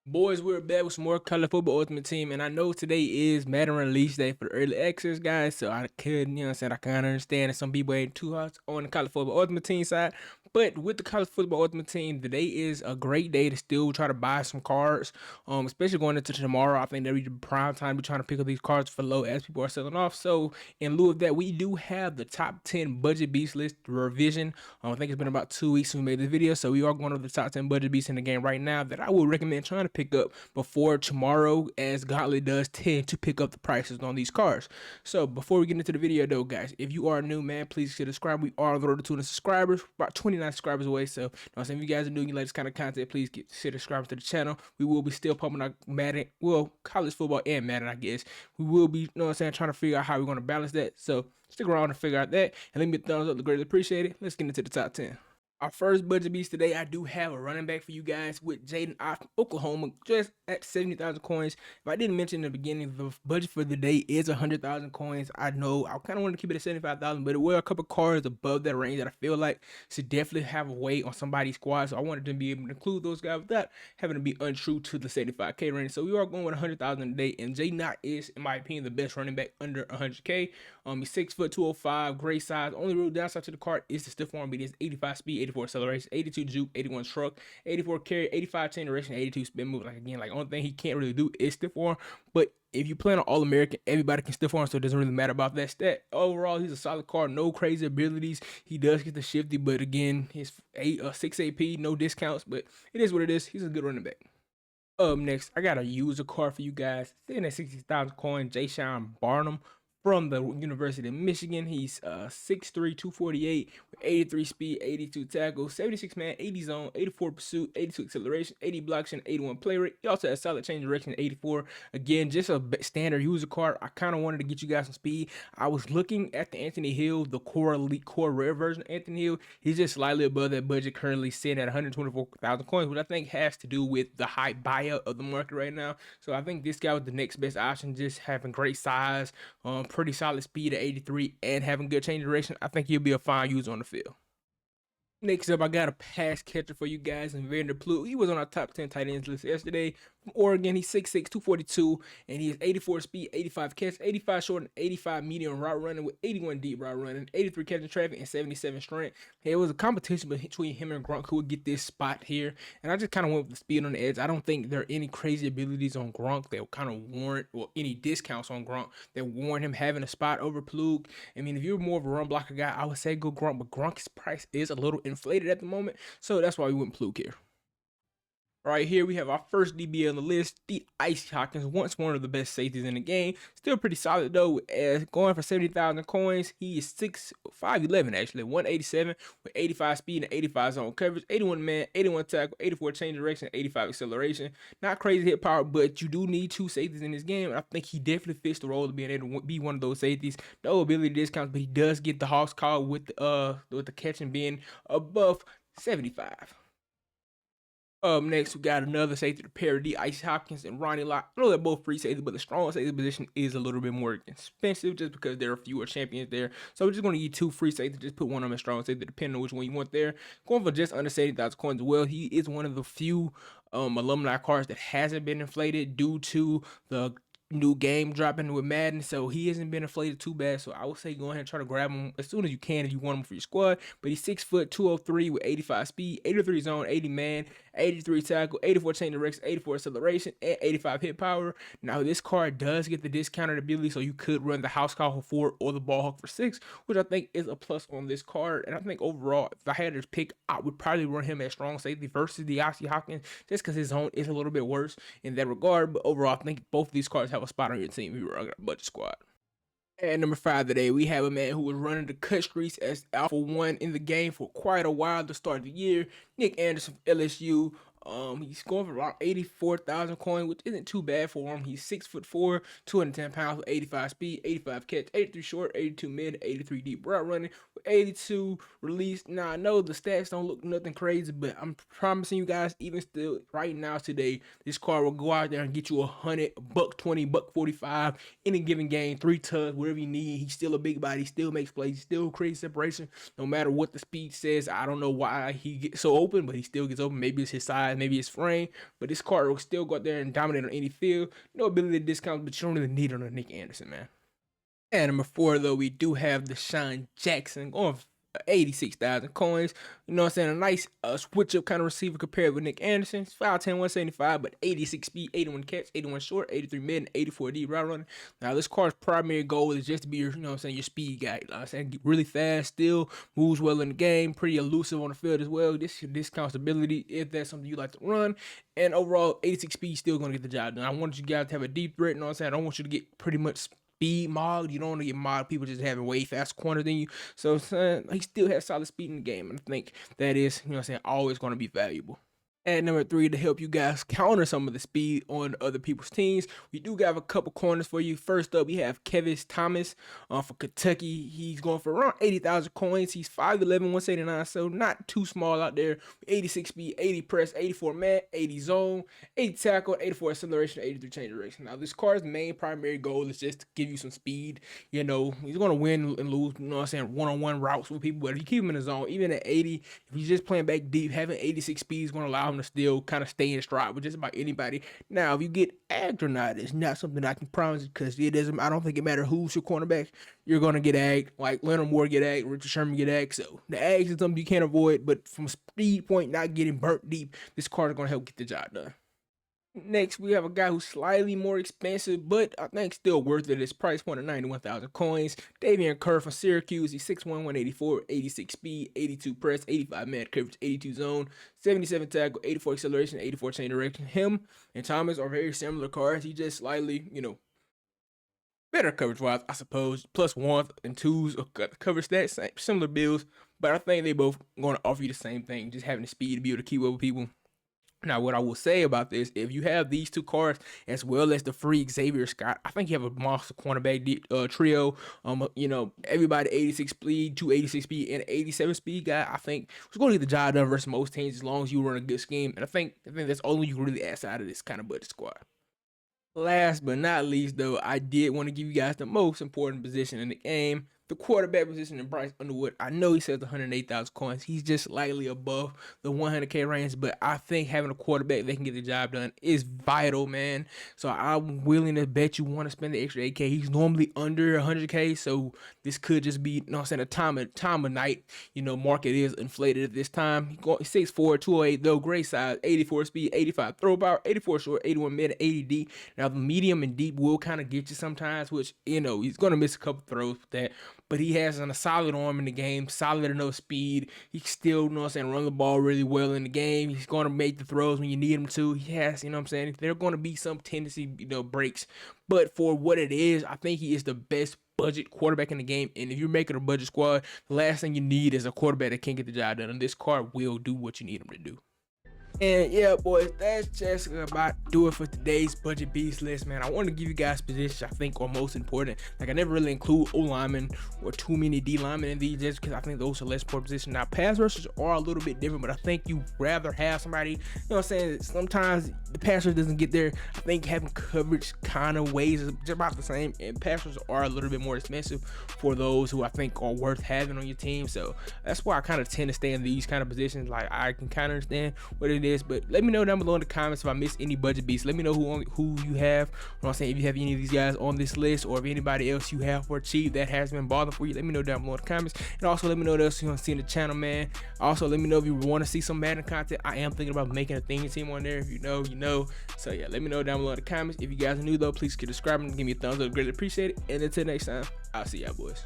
Boys, we're back with some more Color Football Ultimate Team, and I know today is Madden release day for the early access guys, so I could, you know what I'm saying, I kind of understand that some people ain't too hot on the College Football Ultimate Team side, but with the College Football Ultimate Team, today is a great day to still try to buy some cards, especially going into tomorrow. I think that'll be the prime time to be trying to pick up these cards for low as people are selling off, so in lieu of that, we do have the top 10 budget beast list revision. I think it's been about 2 weeks since we made this video, so we are going over the top 10 budget beasts in the game right now that I would recommend trying to pick up before tomorrow, as Godly does tend to pick up the prices on these cards. So before we get into the video though, guys, if you are new, man, please subscribe. We are on the road to 200 subscribers, about 29 subscribers away. So, I'm saying, if you guys are new and you like this kind of content, please get subscribed to the channel. We will be still pumping out Madden, well, college football and Madden, I guess. We will be, trying to figure out how we're going to balance that. So stick around and figure out that. And leave me a thumbs up, greatly appreciate it. Let's get into the top 10. Our first budget beast today, I do have a running back for you guys with Jaden Ott from Oklahoma, just at 70,000 coins. If I didn't mention in the beginning, the budget for the day is 100,000 coins. I know I kind of wanted to keep it at 75,000, but there were a couple cards above that range that I feel like should definitely have a weight on somebody's squad. So I wanted to be able to include those guys without having to be untrue to the 75K range. So we are going with 100,000 a day, and Jaden Ott is, in my opinion, the best running back under 100K. He's 6', 205, great size. Only real downside to the card is the stiff arm, but he has 85 speed, 84 acceleration, 82 juke, 81 truck, 84 carry, 85 chain direction, 82 spin move. Like again, only thing he can't really do is stiff arm. But if you play on All American, everybody can stiff arm, so it doesn't really matter about that stat. Overall, he's a solid card, no crazy abilities. He does get the shifty, but again, his 6 AP, no discounts, but it is what it is. He's a good running back. Up next, I got a user card for you guys. Sitting at 60,000 coin, Jay Sean Barnum from the University of Michigan. He's 6'3", 248 with 83 speed, 82 tackle, 76 man, 80 zone, 84 pursuit, 82 acceleration, 80 block 81 play rate. He also has solid change direction, 84. Again, just a standard user card. I kind of wanted to get you guys some speed. I was looking at the Anthony Hill, the core elite, core rare version of Anthony Hill. He's just slightly above that budget, currently sitting at 124,000 coins, which I think has to do with the high buyout of the market right now. So I think this guy was the next best option, just having great size, pretty solid speed at 83, and having good change direction. I think he'll be a fine user on the field. Next up, I got a pass catcher for you guys in Vanderplut. He was on our top 10 tight ends list yesterday. From Oregon, he's 6'6", 242, and he has 84 speed, 85 catch, 85 short, and 85 medium route running with 81 deep route running, 83 catching traffic, and 77 strength. It was a competition between him and Gronk who would get this spot here, and I just kind of went with the speed on the edge. I don't think there are any crazy abilities on Gronk that will kind of warrant, or any discounts on Gronk that warrant him having a spot over Plug. I mean, if you're more of a run blocker guy, I would say go Gronk, but Gronk's price is a little inflated at the moment, so that's why we went Plug here. Right here, we have our first DB on the list, the Icy Hawkins, once one of the best safeties in the game. Still pretty solid though, as going for 70,000 coins. He is 5'11", actually, 187 with 85 speed and 85 zone coverage, 81 man, 81 tackle, 84 change direction, 85 acceleration. Not crazy hit power, but you do need two safeties in this game, and I think he definitely fits the role of being able to be one of those safeties. No ability discounts, but he does get the Hawks call with the catching being above 75. Next, we got another safety to parody, Icy Hopkins and Ronnie Lott. I know they're both free safety, but the strong safety position is a little bit more expensive just because there are fewer champions there. So we're just going to get two free safety. Just put one of them in strong safety, depending on which one you want there. Going for just under 70,000 coins as well. He is one of the few alumni cards that hasn't been inflated due to the new game dropping with Madden, so he hasn't been inflated too bad. So I would say go ahead and try to grab him as soon as you can if you want him for your squad. But he's 6', 203 with 85 speed, 83 zone, 80 man, 83 tackle, 84 chain direction, 84 acceleration, and 85 hit power. Now this card does get the discounted ability, so you could run the house call for 4 or the ball hawk for 6, which I think is a plus on this card. And I think overall, if I had to pick, I would probably run him at strong safety versus the Icy Hawkins, just because his zone is a little bit worse in that regard. But overall, I think both of these cards have a spot on your team if you're running a budget squad. At number 5 today, we have a man who was running the cut streaks as Alpha 1 in the game for quite a while to start the year. Nick Anderson from LSU. He's going for around 84,000 coins, which isn't too bad for him. He's 6'4", 210 pounds with 85 speed, 85 catch, 83 short, 82 mid, 83 deep route running, with 82 released. Now I know the stats don't look nothing crazy, but I'm promising you guys, even still right now today, this card will go out there and get you 100, $120, $145 any given game, 3 tugs, whatever you need. He's still a big body, he still makes plays, he still creates separation, no matter what the speed says. I don't know why he gets so open, but he still gets open. Maybe it's his size, maybe his frame, but this card will still go out there and dominate on any field. No ability to discount, but you don't really need it on a Nick Anderson, man. And number 4, though, we do have Deshaun Jackson going for 86,000 coins. You know what I'm saying? A nice switch up kind of receiver compared with Nick Anderson. 5'10", 175, but 86 speed, 81 catch, 81 short, 83 mid, and 84 deep route running. Now, this card's primary goal is just to be your, you know what I'm saying, your speed guy. You know what I'm saying? Really fast, still moves well in the game, pretty elusive on the field as well. This discounts ability if that's something you like to run. And overall, 86 speed still going to get the job done. I want you guys to have a deep threat. You know what I'm saying? I don't want you to get pretty much speed mogged. You don't want to get mogged. People just having way faster corner than you. So he still has solid speed in the game. And I think that is, you know what I'm saying, always going to be valuable. And number 3, to help you guys counter some of the speed on other people's teams, we do have a couple corners for you. First up, we have Kevin Thomas for Kentucky. He's going for around 80,000 coins. He's 5'11", 179, so not too small out there. 86 speed, 80 press, 84 man, 80 zone, 80 tackle, 84 acceleration, 83 change direction. Now, this card's main primary goal is just to give you some speed. You know, he's going to win and lose, you know what I'm saying, one-on-one routes with people. But if you keep him in the zone, even at 80, if he's just playing back deep, having 86 speed is going to allow him to still kind of stay in stride with just about anybody. Now, if you get agged or not, it's not something I can promise you, because it doesn't. I don't think it matters who's your cornerback. You're gonna get agged. Like Leonard Moore get agged, Richard Sherman get agged. So the ags is something you can't avoid. But from a speed point, not getting burnt deep, this card is gonna help get the job done. Next, we have a guy who's slightly more expensive, but I think still worth it. His price point of 91,000 coins. Davian Kerr from Syracuse. He's 6'1", 184, 86 speed, 82 press, 85 man coverage, 82 zone, 77 tackle, 84 acceleration, 84 chain direction. Him and Thomas are very similar cards. He just slightly, you know, better coverage wise, I suppose. Plus 1 and 2s coverage stats, similar builds, but I think they both going to offer you the same thing, just having the speed to be able to keep up with people. Now, what I will say about this, if you have these 2 cards as well as the free Xavier Scott, I think you have a monster cornerback trio. You know, everybody 86 speed, 286 speed, and 87 speed guy. I think was going to get the job done versus most teams as long as you run a good scheme. And I think that's all you can really ask out of this kind of budget squad. Last but not least, though, I did want to give you guys the most important position in the game, the quarterback position in Bryce Underwood. I know he says 108,000 coins. He's just slightly above the 100K range, but I think having a quarterback that can get the job done is vital, man. So I'm willing to bet you want to spend the extra 8K. He's normally under 100K, so this could just be, you know what I'm saying, a time of night. You know, market is inflated at this time. He's 6'4", 208, though, great size, 84 speed, 85 throw power, 84 short, 81 mid, 80 deep. Now, the medium and deep will kind of get you sometimes, which, you know, he's going to miss a couple throws with that. But he has a solid arm in the game, solid enough speed. He still, you know what I'm saying, run the ball really well in the game. He's going to make the throws when you need him to. He has, you know what I'm saying, there are going to be some tendency, you know, breaks. But for what it is, I think he is the best budget quarterback in the game. And if you're making a budget squad, the last thing you need is a quarterback that can't get the job done. And this card will do what you need him to do. And yeah, boys, that's just about do it for today's Budget Beast list, man. I want to give you guys positions I think are most important. Like, I never really include O-linemen or too many D-linemen in these just because I think those are less important positions. Now, pass rushers are a little bit different, but I think you rather have somebody, you know what I'm saying, sometimes the pass rush doesn't get there. I think having coverage kind of weighs just about the same, and pass rushers are a little bit more expensive for those who I think are worth having on your team. So that's why I kind of tend to stay in these kind of positions. Like, I can kind of understand what it is, but let me know down below in the comments if I missed any budget beats. Let me know who you have. You know what I'm saying, if you have any of these guys on this list, or if anybody else you have for cheap that has been bothering for you, let me know down below in the comments. And also let me know what else you want to see in the channel, man. Also let me know if you want to see some Madden content. I am thinking about making a theme team on there. If you know, you know. So yeah, let me know down below in the comments. If you guys are new though, please keep subscribing and give me a thumbs up. Greatly appreciate it. And until next time, I'll see y'all boys.